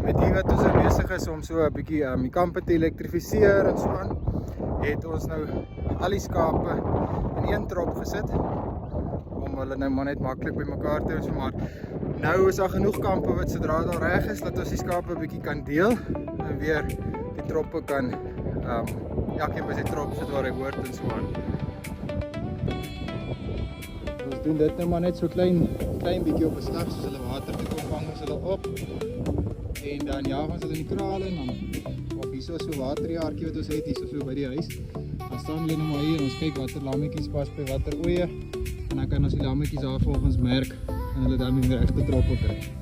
met hier wat ons besig is om so 'n bietjie die kampe te elektrifiseer en so aan, het ons nou al die skape in een trop gesit om hulle nou maar net maklik by mekaar te hou. So, maar nou is daar genoeg kampe wat sodra dit al reg is dat ons die skape 'n bietjie kan deel en weer die troppe kan elkeen by sy trop sit waar hy hoort en so aan. Ons doen dit nou maar net so klein bietjie op 'n slag, soos hulle water te kom vang ons hulle op. En dan jaag ons hulle in die krale en dan of hierso so 'n waterjaartjie wat ons het hierso so by die huis. Dan staan hulle nou maar hier en ons kyk watter lammetjies pas by watter oeye. En dan kan ons die lammetjies daar volgens merk en hulle dan die regte troppe kry.